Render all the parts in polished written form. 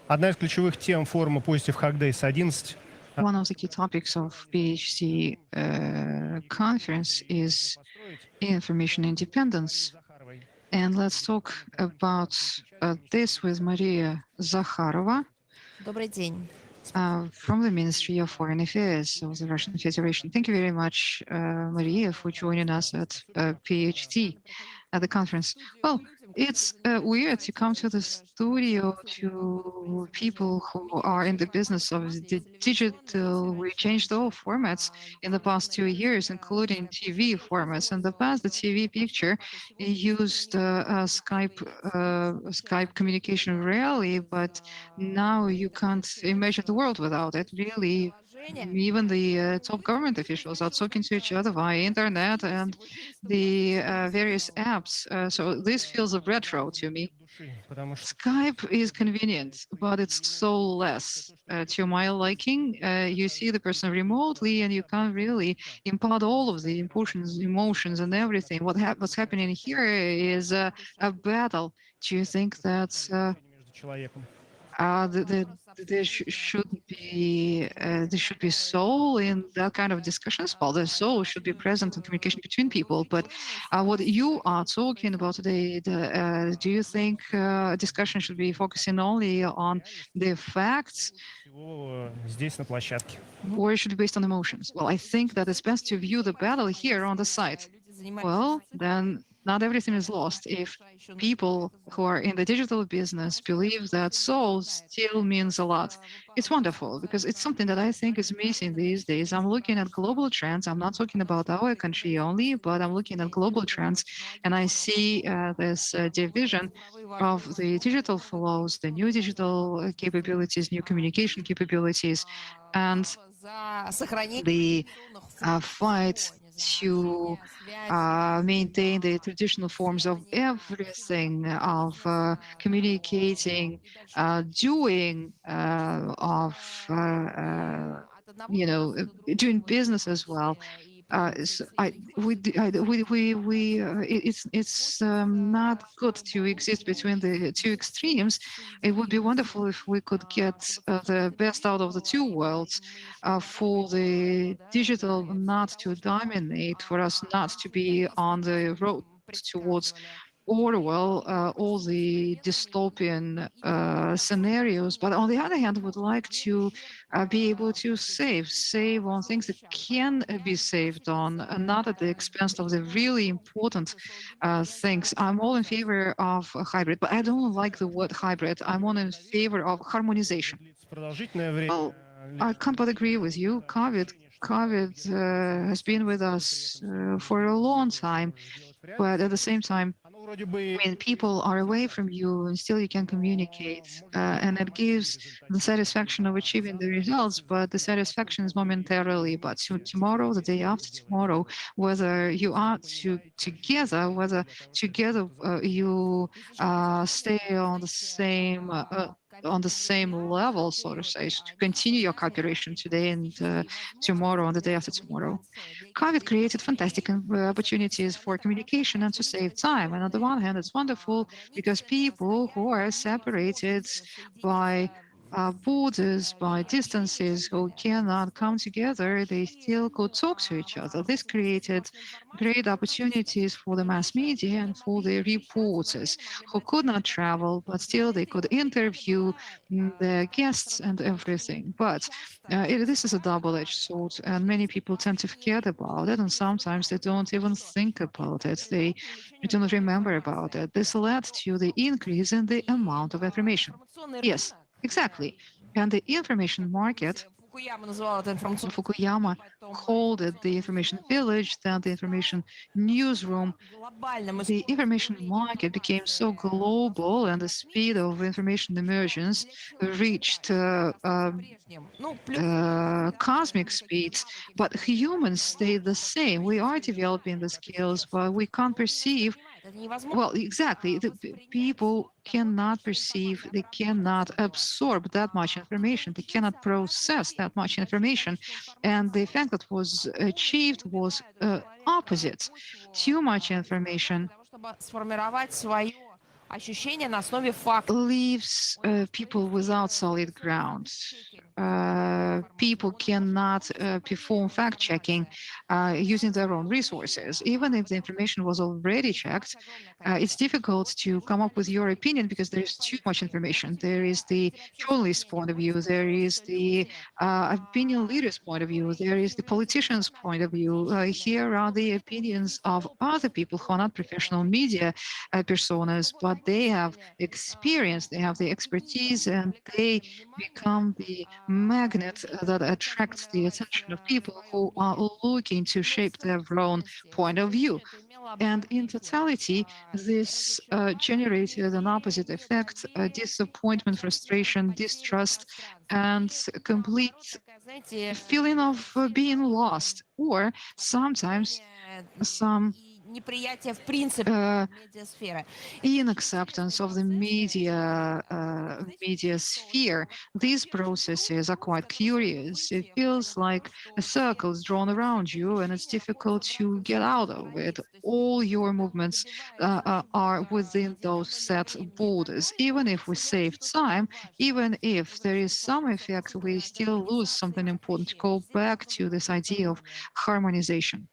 Одна из ключевых тем форума Positive PHDays 11. One of the key topics of PhD conference is information independence. And let's talk about this with Maria Zakharova Добрый день. from the Ministry of Foreign Affairs of the Russian Federation. Thank you very much, Maria, for joining us at PhD at the conference. Well, it's weird to come to the studio to people who are in the business of the digital. We changed all formats in the past 2 years, including TV formats. In the past, the TV picture used Skype communication rarely, but now you can't imagine the world without it. Really, even the top government officials are talking to each other via internet and the various apps. So this feels retro to me. Skype is convenient, but it's soulless. To my liking, you see the person remotely, and you can't really impart all of the emotions, and everything. What's happening here is a battle. Do you think that there should be soul in that kind of discussions? Well, the soul should be present in communication between people. But what you are talking about today, do you think discussion should be focusing only on the facts, or it should be based on emotions? Well, I think that it's best to view the battle here on the site. Well, then not everything is lost if people who are in the digital business believe that soul still means a lot. It's wonderful because it's something that I think is missing these days. I'm looking at global trends. I'm not talking about our country only, but I'm looking at global trends, and I see this division of the digital flows, the new digital capabilities, new communication capabilities, and the fight to maintain the traditional forms of everything, of communicating, doing, of doing business as well. It's not good to exist between the two extremes. It would be wonderful if we could get the best out of the two worlds, for the digital not to dominate, for us not to be on the road towards Orwell, all the dystopian scenarios. But on the other hand, would like to be able to save on things that can be saved on, not at the expense of the really important things. I'm all in favor of a hybrid, but I don't like the word hybrid. I'm all in favor of harmonization. Well, I can't but agree with you. COVID has been with us for a long time, but at the same time, when people are away from you and still you can communicate, and it gives the satisfaction of achieving the results, but the satisfaction is momentarily. But tomorrow, the day after tomorrow, whether you are together, whether together you stay on the same level, so to say, to continue your cooperation today and tomorrow and the day after tomorrow. COVID created fantastic opportunities for communication and to save time. And on the one hand, it's wonderful because people who are separated by borders, by distances, who cannot come together, they still could talk to each other. This created great opportunities for the mass media and for the reporters who could not travel, but still they could interview the guests and everything. But this is a double-edged sword, and many people tend to forget about it, and sometimes they don't even think about it. They don't remember about it. This led to the increase in the amount of information. Yes, exactly. And the information market, Fukuyama called it the information village, then the information newsroom. The information market became so global, and the speed of information emergence reached cosmic speeds, but humans stay the same. We are developing the skills, but we can't perceive. Well, exactly. The people cannot perceive, they cannot absorb that much information, they cannot process that much information. And the effect that was achieved was opposite. Too much information ощущения на основе фактов. leaves people without solid ground. People cannot perform fact checking using their own resources. Even if the information was already checked, it's difficult to come up with your opinion because there is too much information. There is the journalist's point of view, there is the opinion leader's point of view, there is the politician's point of view. Here are the opinions of other people who are not professional media personas, but they have experience, they have the expertise, and they become the magnet that attracts the attention of people who are looking to shape their own point of view. And in totality, this generated an opposite effect, disappointment, frustration, distrust, and complete feeling of being lost, or sometimes some неприятие в принципе медиасферы. inacceptance of the media sphere. These processes are quite curious. It feels like a circle is drawn around you, and it's difficult to get out of it. All your movements are within those set borders. Even if we save time, even if there is some effect, we still lose something important. To go back to this idea of harmonization.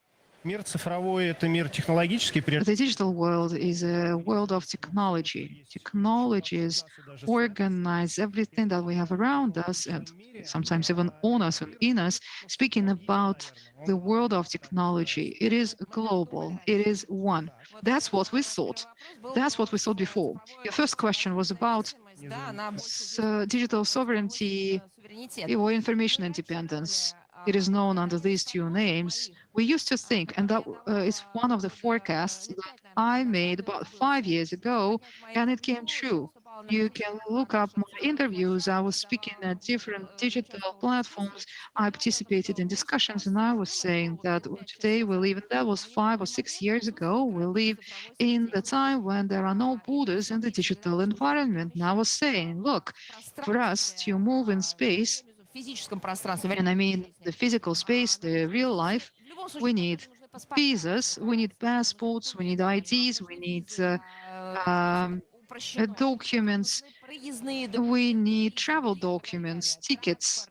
Мир цифровой — это мир технологический, прежде The digital world is a world of technology. Technologies organize everything that we have around us and sometimes even on us and in us. Speaking about the world of technology, it is global, it is one. That's what we thought. That's what we thought before. Your first question was about digital sovereignty or information independence. It is known under these two names. We used to think, and that is one of the forecasts that I made about 5 years ago, and it came true. You can look up my interviews. I was speaking at different digital platforms. I participated in discussions, and I was saying that today we live, and that was 5 or 6 years ago, we live in the time when there are no borders in the digital environment. And I was saying, look, for us to move in space, and I mean the physical space, the real life, we need visas, we need passports, we need IDs, we need documents, we need travel documents, tickets,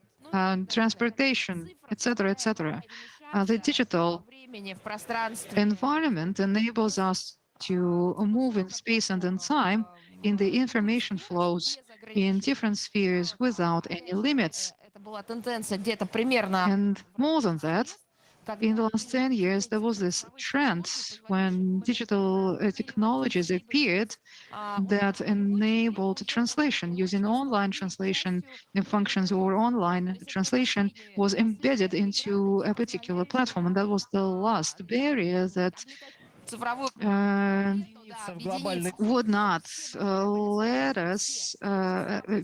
transportation, etc., etc. The digital environment enables us to move in space and in time in the information flows in different spheres without any limits. And more than that, in the last 10 years, there was this trend when digital technologies appeared that enabled translation. Using online translation functions or online translation was embedded into a particular platform. And that was the last barrier that would not let us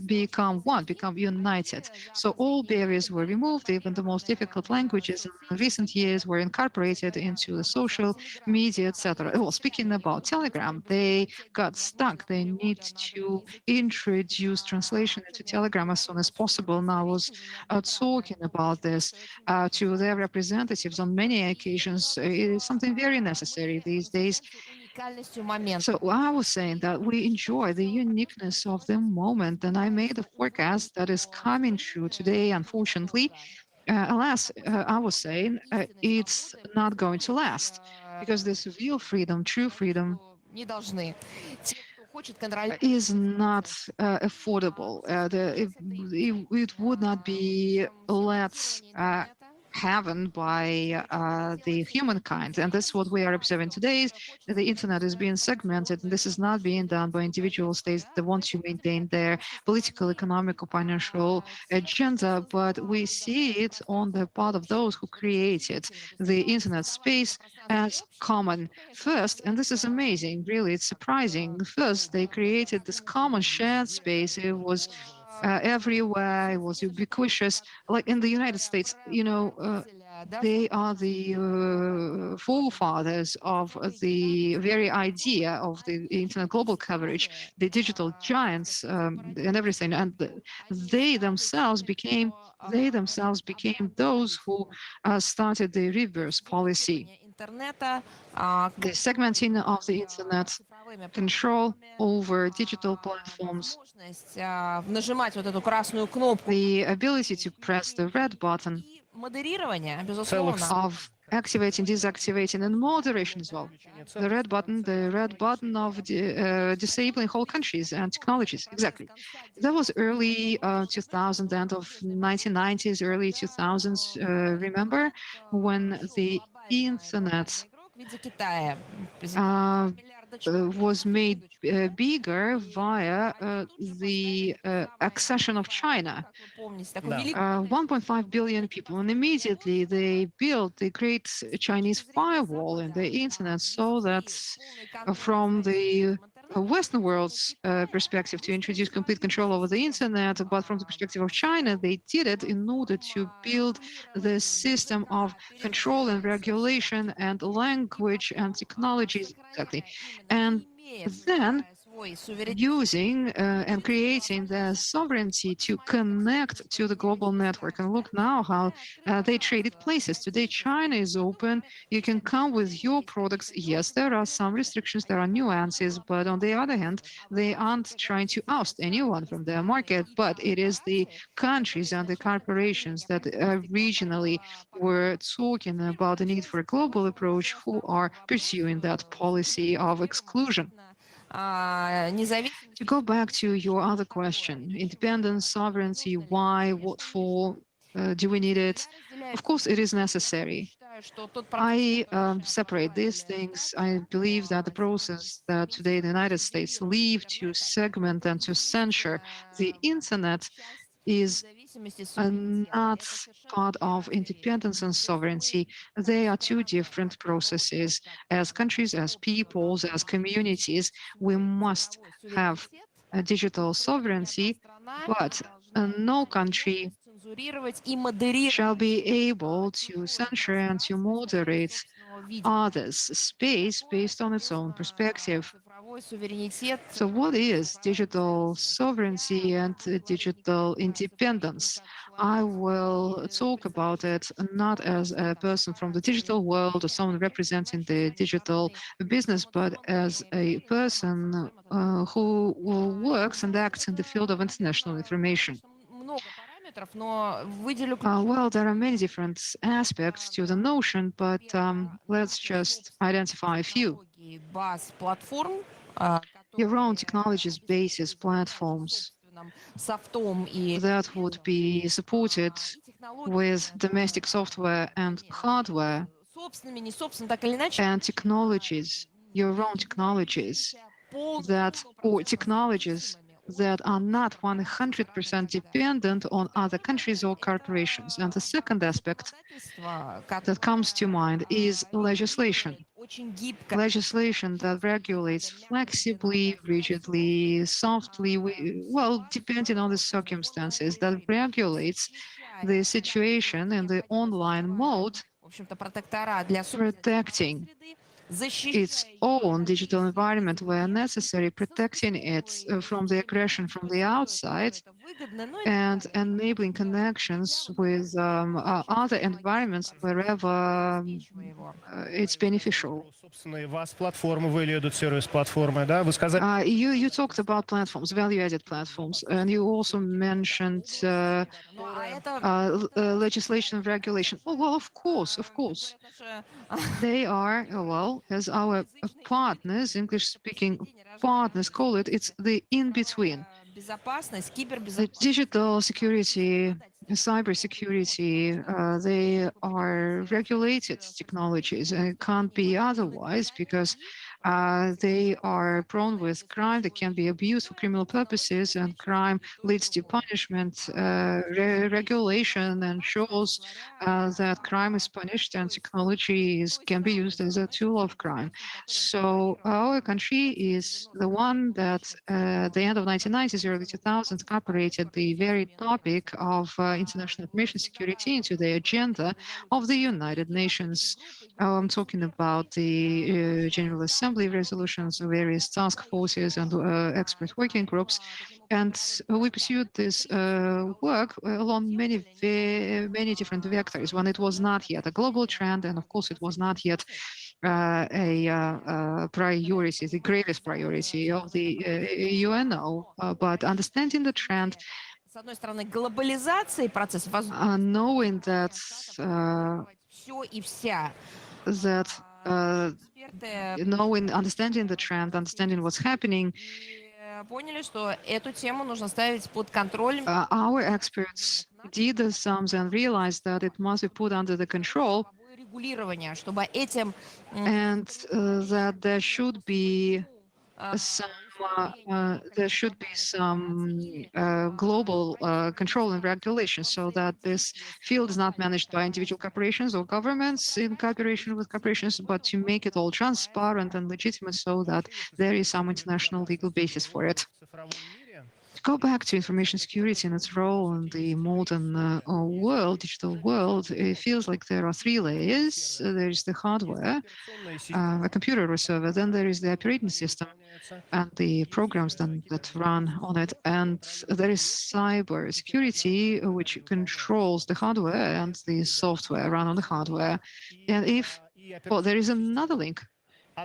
become one, become united. So all barriers were removed. Even the most difficult languages in recent years were incorporated into the social media, etc. Well, speaking about Telegram, they got stuck. They need to introduce translation into Telegram as soon as possible. And I was talking about this to their representatives on many occasions. It is something very necessary these days. So I was saying that we enjoy the uniqueness of the moment, and I made a forecast that is coming true today, unfortunately. Alas, I was saying it's not going to last because this real freedom, true freedom, is not affordable. It would not be let happen by the humankind. And that's what we are observing today. The internet is being segmented, and this is not being done by individual states that want to maintain their political, economic, or financial agenda, but we see it on the part of those who created the internet space as common first. And this is amazing, really, it's surprising. First, they created this common shared space. It was everywhere, it was ubiquitous. Like in the United States, they are the forefathers of the very idea of the internet global coverage, the digital giants and everything. And they themselves became those who started the reverse policy, the segmenting of the internet, control over digital platforms, возможность нажимать вот эту красную кнопку the ability to press the red button и модерирование, целых безусловно. of activating, deactivating, and moderation as well. The red button of disabling whole countries and technologies. Exactly. That was early 2000, end of 1990s, early 2000s. Remember when the internet Игрок в виде Китая. was made bigger via the accession of China. Как вы помните, такой Да. великий 1.5 billion people, and immediately they built the great Chinese firewall in the internet so that from the Western world's perspective to introduce complete control over the internet, but from the perspective of China, they did it in order to build the system of control and regulation and language and technologies. Exactly. And then using and creating the sovereignty to connect to the global network. And look now how they traded places. Today, China is open. You can come with your products. Yes, there are some restrictions, there are nuances, but on the other hand, they aren't trying to oust anyone from their market, but it is the countries and the corporations that regionally were talking about the need for a global approach who are pursuing that policy of exclusion. To go back to your other question, independence, sovereignty, why, what for, do we need it? Of course, it is necessary. I separate these things. I believe that the process that today the United States leave to segment and to censure the internet is not part of independence and sovereignty. They are two different processes. As countries, as peoples, as communities, we must have a digital sovereignty, but no country shall be able to censure and to moderate others' space based on its own perspective. So what is digital sovereignty and digital independence? I will talk about it not as a person from the digital world or someone representing the digital business, but as a person who works and acts in the field of international information. Well, there are many different aspects to the notion, but let's just identify a few. Your own technologies, bases, platforms that would be supported with domestic software and hardware and technologies, your own technologies that, or technologies that are not 100% dependent on other countries or corporations. And the second aspect that comes to mind is legislation. Legislation that regulates flexibly, rigidly, softly, well, depending on the circumstances, that regulates the situation in the online mode, protecting its own digital environment where necessary, protecting it from the aggression from the outside, and enabling connections with other environments wherever it's beneficial. You talked about platforms, value-added platforms, and you also mentioned legislation and regulation. Oh, well, of course. They are, well, as our partners, English-speaking partners call it, it's the in-between. The digital security, cybersecurity, they are regulated technologies, and it can't be otherwise because they are prone with crime that can be abused for criminal purposes, and crime leads to punishment. Regulation ensures that crime is punished and technology can be used as a tool of crime. So our country is the one that at the end of 1990s, early 2000s, incorporated the very topic of international information security into the agenda of the United Nations. I'm talking about the General Assembly resolutions, various task forces and expert working groups. And we pursued this work along many different vectors when it was not yet a global trend. And of course, it was not yet priority, the greatest priority of the UNO. But understanding the trend, С одной стороны, глобализации процесса, knowing that все и вся. that Эксперты understanding the trend, understanding what's happening, поняли, что эту тему нужно ставить под контроль. our experts did the sums and realized that it must be put under the control, Регулирования, чтобы этим and that there should be some global control and regulation, so that this field is not managed by individual corporations or governments in cooperation with corporations, but to make it all transparent and legitimate, so that there is some international legal basis for it. To go back to information security and its role in the modern digital world, it feels like there are three layers. There is the hardware, a computer or server, then there is the operating system and the programs that run on it, and there is cyber security, which controls the hardware and the software run on the hardware. And there is another link.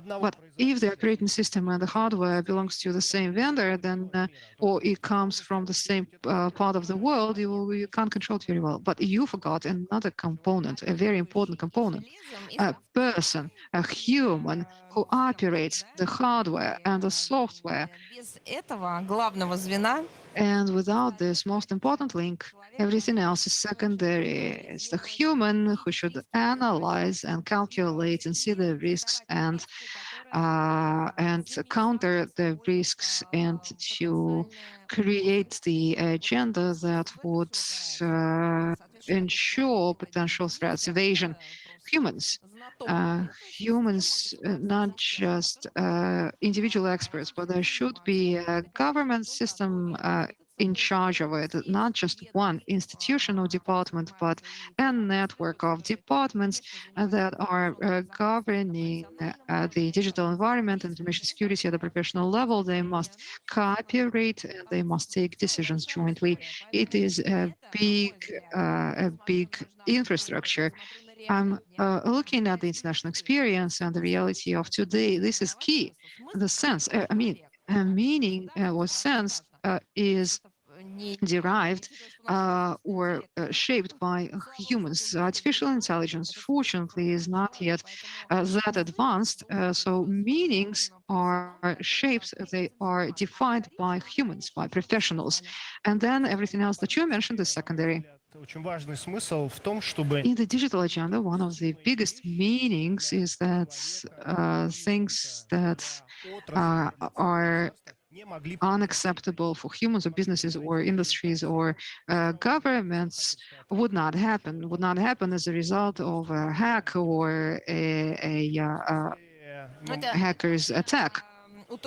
But if the operating system and the hardware belongs to the same vendor, then or it comes from the same part of the world, you can't control it very well. But you forgot another component, a very important component: a person, a human who operates the hardware and the software. Без этого главного звена And without this most important link, everything else is secondary. It's the human who should analyze and calculate and see the risks and counter the risks, and to create the agenda that would ensure potential threats, evasion. Humans, not just individual experts, but there should be a government system in charge of it, not just one institution or department, but a network of departments that are governing the digital environment and information security at a professional level. They must cooperate and they must take decisions jointly. It is a big infrastructure. I'm looking at the international experience and the reality of today. This is key. The sense, meaning or sense is derived or shaped by humans. Artificial intelligence, fortunately, is not yet that advanced. So meanings are shaped, they are defined by humans, by professionals. And then everything else that you mentioned is secondary. In the digital agenda, one of the biggest meanings is that things that are unacceptable for humans or businesses or industries or governments would not happen as a result of a hack or a hacker's attack.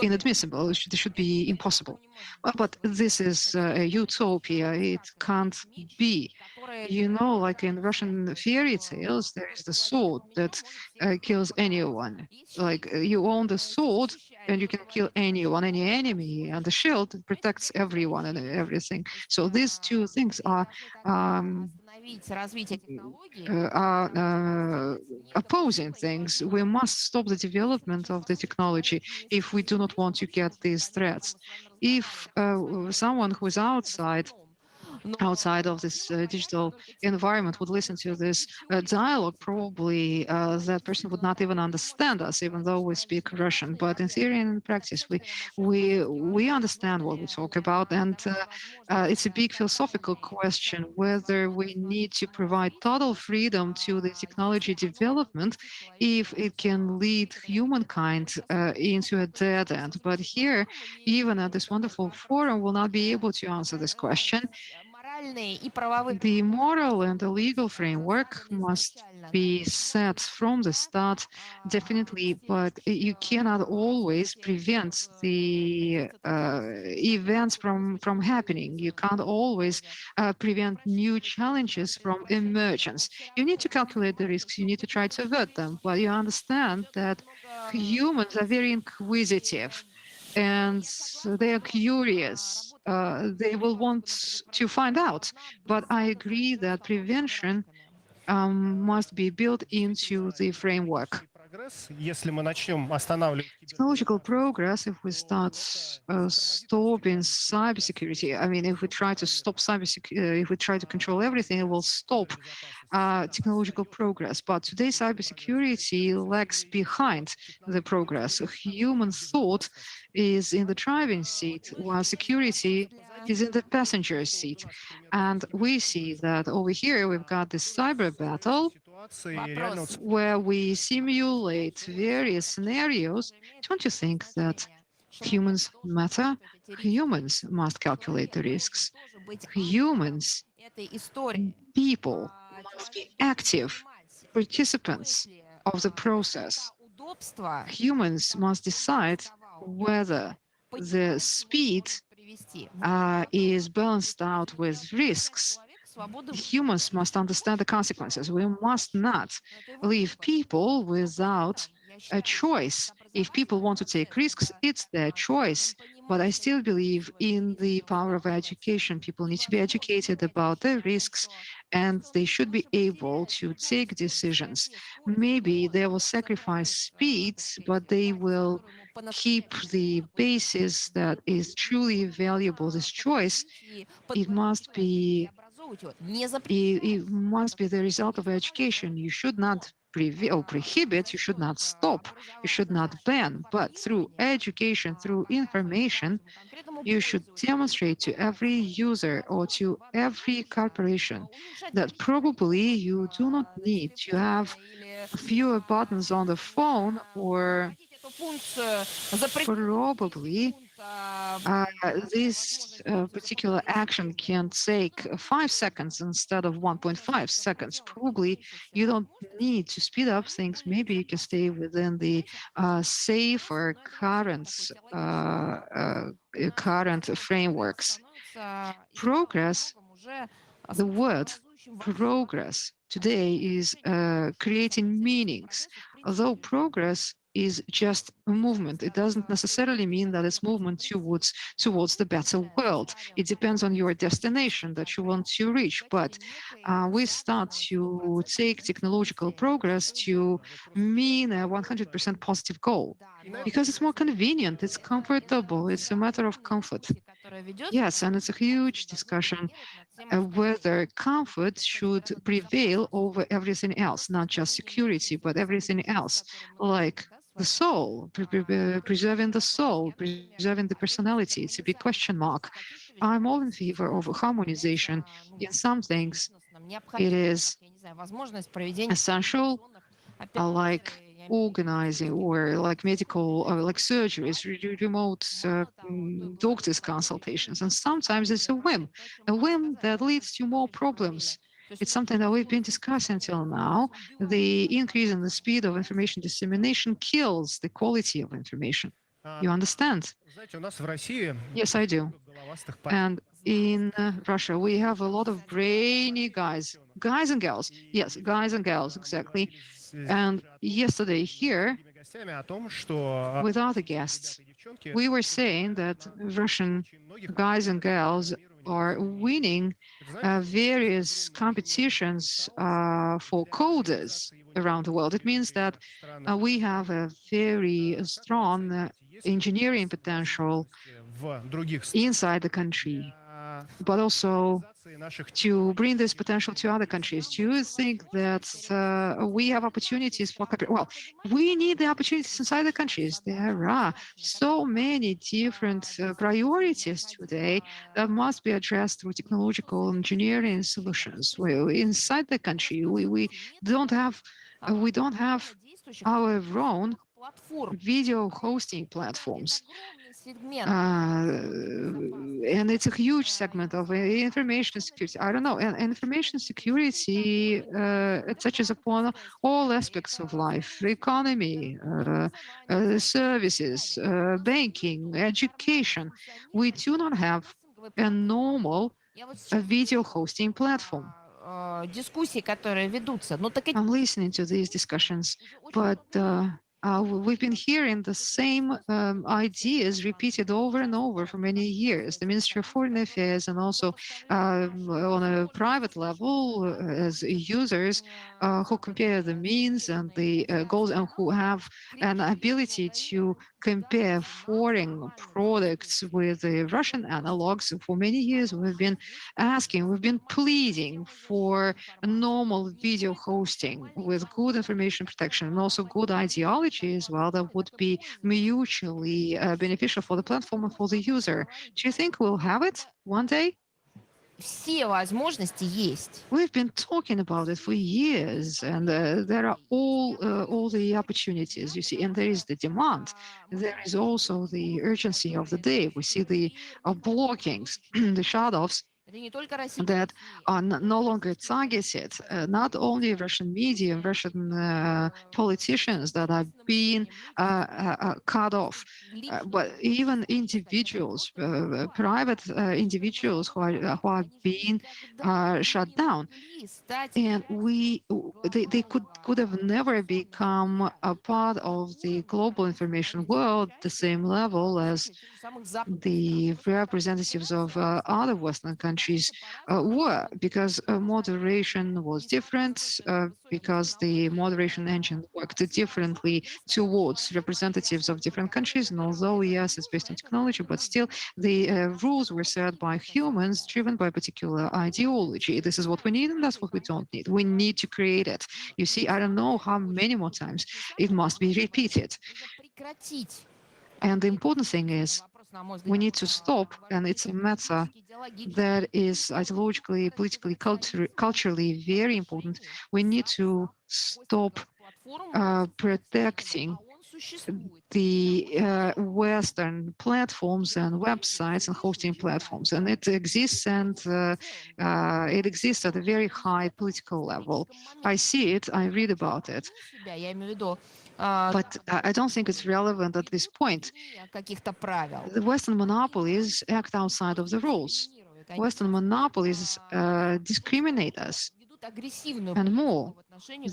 Inadmissible. It should be impossible. But this is a utopia. It can't be. Like in Russian fairy tales, there is the sword that kills anyone. Like you own the sword and you can kill anyone, any enemy, and the shield protects everyone and everything. So these two things are opposing things. We must stop the development of the technology if we do not want to get these threats. If someone who is outside of this digital environment would listen to this dialogue, probably that person would not even understand us, even though we speak Russian. But in theory and in practice, we understand what we talk about, and it's a big philosophical question whether we need to provide total freedom to the technology development if it can lead humankind into a dead end. But here, even at this wonderful forum, will not be able to answer this question. The moral and the legal framework must be set from the start, definitely, but you cannot always prevent the events from happening. You can't always prevent new challenges from emergence. You need to calculate the risks, you need to try to avert them, but you understand that humans are very inquisitive and they are curious. They will want to find out. But I agree that prevention must be built into the framework. прогресс, если мы начнем останавливать Technological progress, if we start stopping cybersecurity, I mean, if we try to stop cybersecurity, if we try to control everything, it will stop technological progress. But today, cybersecurity lags behind the progress. Human thought is in the driving seat, while security is in the passenger seat. And we see that over here, we've got this cyber battle ситуации реально вот where we simulate various scenarios. Don't you think that humans matter? Humans must calculate the risks. Humans, этой истории. people, must be active participants of the process. Удобство Humans must decide whether the speed is balanced out with risks. Humans must understand the consequences. We must not leave people without a choice. If people want to take risks, it's their choice. But I still believe in the power of education. People need to be educated about the risks, and they should be able to take decisions. Maybe they will sacrifice speed, but they will keep the basis that is truly valuable. This choice, it must be it must be the result of education. You should not prohibit, you should not stop, you should not ban, but through education, through information, you should demonstrate to every user or to every corporation that probably you do not need to have fewer buttons on the phone, or probably this particular action can take 5 seconds instead of 1.5 seconds. Probably you don't need to speed up things. Maybe you can stay within the safer current frameworks. Progress, the word progress today is creating meanings. Although progress is just a movement, it doesn't necessarily mean that it's movement towards the better world. It depends on your destination that you want to reach. But we start to take technological progress to mean a 100% positive goal because it's more convenient, it's comfortable, it's a matter of comfort. Yes, and it's a huge discussion whether comfort should prevail over everything else, not just security, but everything else, like the soul, preserving the soul, preserving the personality. It's a big question mark. I'm all in favor of harmonization. In some things, it is essential, like organizing or like medical or like surgeries, remote doctors consultations. And sometimes it's a whim that leads to more problems. It's something that we've been discussing until now. The increase in the speed of information dissemination kills the quality of information. You understand? знаете, у нас в России Yes, I do. головастых And in Russia, we have a lot of brainy guys and girls. Yes, guys and girls, exactly. And yesterday here, гостями о том, что with other guests, девчонки we were saying that Russian guys and girls are winning various competitions for coders around the world. It means that we have a very strong engineering potential в других inside the country, but also to bring this potential to other countries. Do you think that we have opportunities for well, we need the opportunities inside the countries. There are so many different priorities today that must be addressed through technological engineering solutions. Inside the country, we don't have our own video hosting platforms. And it's a huge segment of information security. I don't know. And information security it touches upon all aspects of life: economy, services, banking, education. We do not have a normal video hosting platform. дискуссии, которые ведутся. Ну так I'm listening to these discussions, but We've been hearing the same ideas repeated over and over for many years. The Ministry of Foreign Affairs and also on a private level as users who compare the means and the goals and who have an ability to compare foreign products with the Russian analogs. For many years, we've been pleading for normal video hosting with good information protection and also good ideology as well that would be mutually beneficial for the platform and for the user. Do you think we'll have it one day? Все возможности есть. We've been talking about it for years, and there are all the opportunities you see, and there is the demand. There is also the urgency of the day. We see the blockings, the shadows Это не только российские that СМИ, are no longer targeted, not only Russian media and Russian politicians that are being cut off, but even individuals, private individuals who are being shut down. And they could have never become a part of the global information world the same level as the representatives of other Western countries were, because moderation was different, because the moderation engine worked differently towards representatives of different countries. And although, yes, it's based on technology, but still the rules were set by humans driven by a particular ideology. This is what we need, and that's what we don't need. We need to create it. You see, I don't know how many more times it must be repeated. And the important thing is we need to stop, and it's a matter that is ideologically, politically, culturally very important. We need to stop protecting the Western platforms and websites and hosting platforms, and it exists, and it exists at a very high political level. I see it, I read about it, but I don't think it's relevant at this point. The Western monopolies act outside of the rules. Western monopolies discriminate us, and more,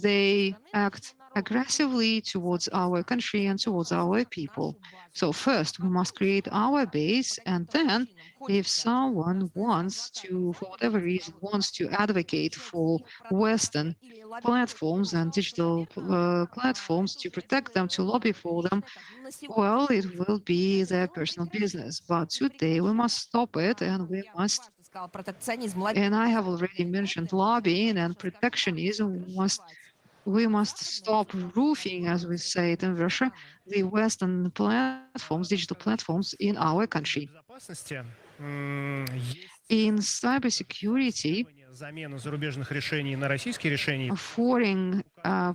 they act aggressively towards our country and towards our people. So first, we must create our base, and then if someone wants to, for whatever reason, wants to advocate for Western platforms and digital platforms, to protect them, to lobby for them, well, it will be their personal business. But today we must stop it, and we must, and I have already mentioned lobbying and protectionism. We must stop roofing, as we say it in Russia, the Western platforms, digital platforms in our country. In cybersecurity, foreign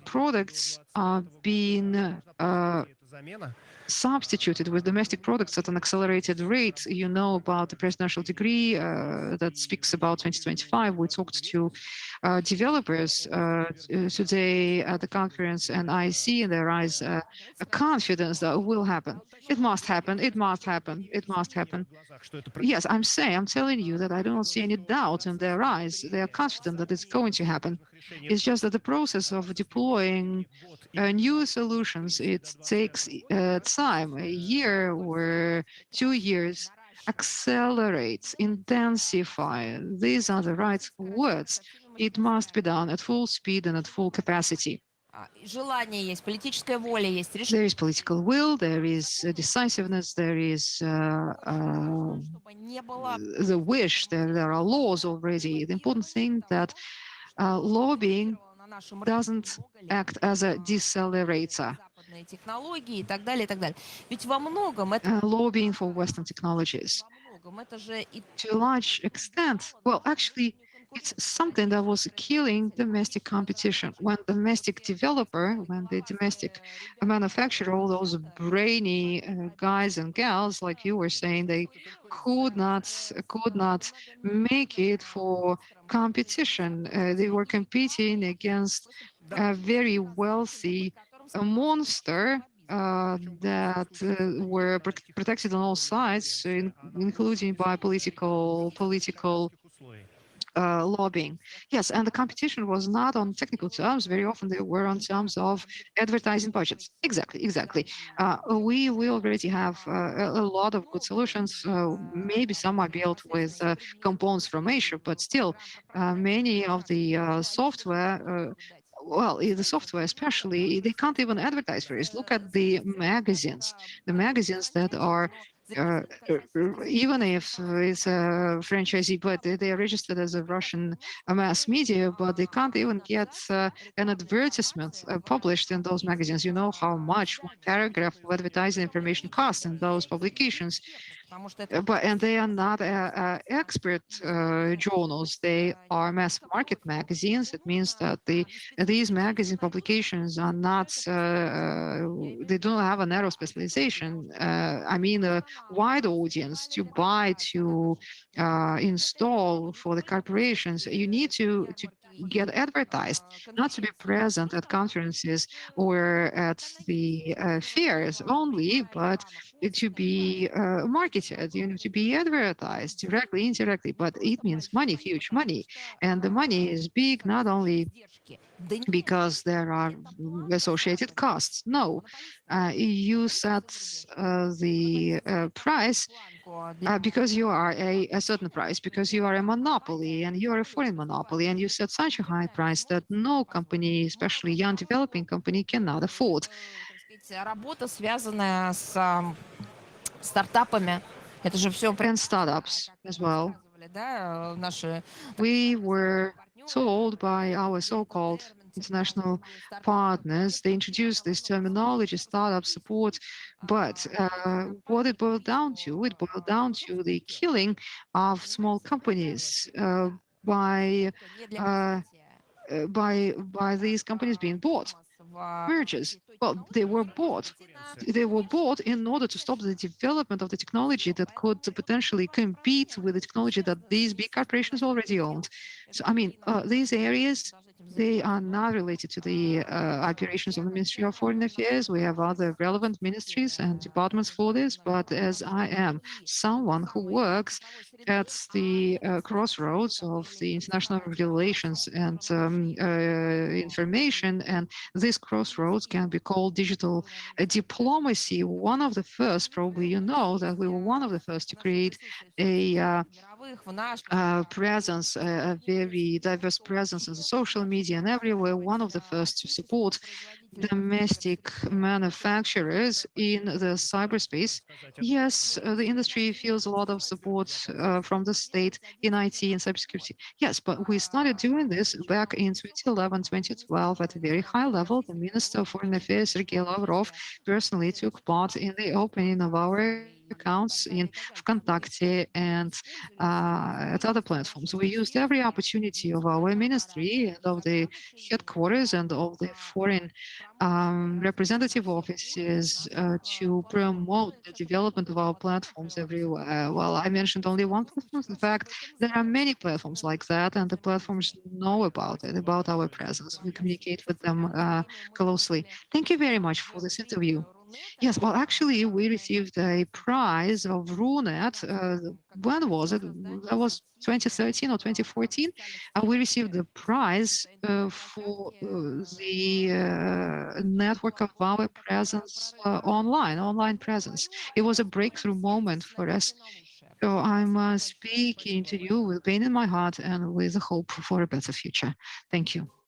products are being substituted with domestic products at an accelerated rate. You know about the presidential decree that speaks about 2025. We talked to developers today at the conference, and I see in their eyes a confidence that it will happen. It must happen. It must happen. It must happen. Yes, I'm telling you that I do not see any doubt in their eyes. They are confident that it's going to happen. It's just that the process of deploying new solutions, it takes time, a year or 2 years, accelerate, intensify. These are the right words. It must be done at full speed and at full capacity. There is political will, there is decisiveness, there is the wish, there are laws already. The important thing that lobbying doesn't act as a decelerator. Lobbying for Western technologies. To a large extent, well, actually, it's something that was killing domestic competition. When domestic developer, when the domestic manufacturer, all those brainy guys and gals, like you were saying, they could not make it for competition. They were competing against a very wealthy monster that were protected on all sides, including by political lobbying. Yes, and the competition was not on technical terms. Very often they were on terms of advertising budgets. Exactly, exactly. We already have a lot of good solutions. Maybe some are built with components from Asia, but still, many of the software. The software especially, they can't even advertise for it. Look at the magazines that are even if it's a franchisee, but they are registered as a Russian mass media, but they can't even get an advertisement published in those magazines. You know how much one paragraph of advertising information costs in those publications. And they are not expert journals. They are mass market magazines. It means that these magazine publications are not, they don't have a narrow specialization. I mean, a wide audience to buy, to install for the corporations. You need to get advertised, not to be present at conferences or at the fairs only, but to be marketed, to be advertised directly, indirectly. But it means money, huge money. And the money is big, not only because there are associated costs. No, you set the price because you are a certain price, because you are a monopoly and you are a foreign monopoly, and you set such a high price that no company, especially young developing company, cannot afford. Работа, связанная с стартапами, это же все And startups as well. да, наши We were told by our so-called international partners, they introduced this terminology, startup support, but what it boiled down to the killing of small companies by uh, by these companies being bought, mergers. Well, they were bought. They were bought in order to stop the development of the technology that could potentially compete with the technology that these big corporations already owned. So, I mean, these areas, they are not related to the operations of the Ministry of Foreign Affairs. We have other relevant ministries and departments for this, but as I am someone who works at the crossroads of the international relations and information, and this crossroads can be called digital diplomacy. One of the first, probably you know, that we were one of the first to create a presence, a very diverse presence in the social media and everywhere. One of the first to support domestic manufacturers in the cyberspace. Yes, the industry feels a lot of support from the state in IT and cybersecurity. Yes, but we started doing this back in 2011, 2012 at a very high level. The Minister of Foreign Affairs, Sergei Lavrov, personally took part in the opening of our accounts in Vkontakte and at other platforms. We used every opportunity of our ministry and of the headquarters and of the foreign representative offices to promote the development of our platforms everywhere. Well, I mentioned only one platform. In fact, there are many platforms like that, and the platforms know about it, about our presence. We communicate with them closely. Thank you very much for this interview. Yes, well, actually, we received a prize of RUNET. When was it? That was 2013 or 2014. We received the prize for the network of our presence online presence. It was a breakthrough moment for us. So I'm speaking to you with pain in my heart and with hope for a better future. Thank you.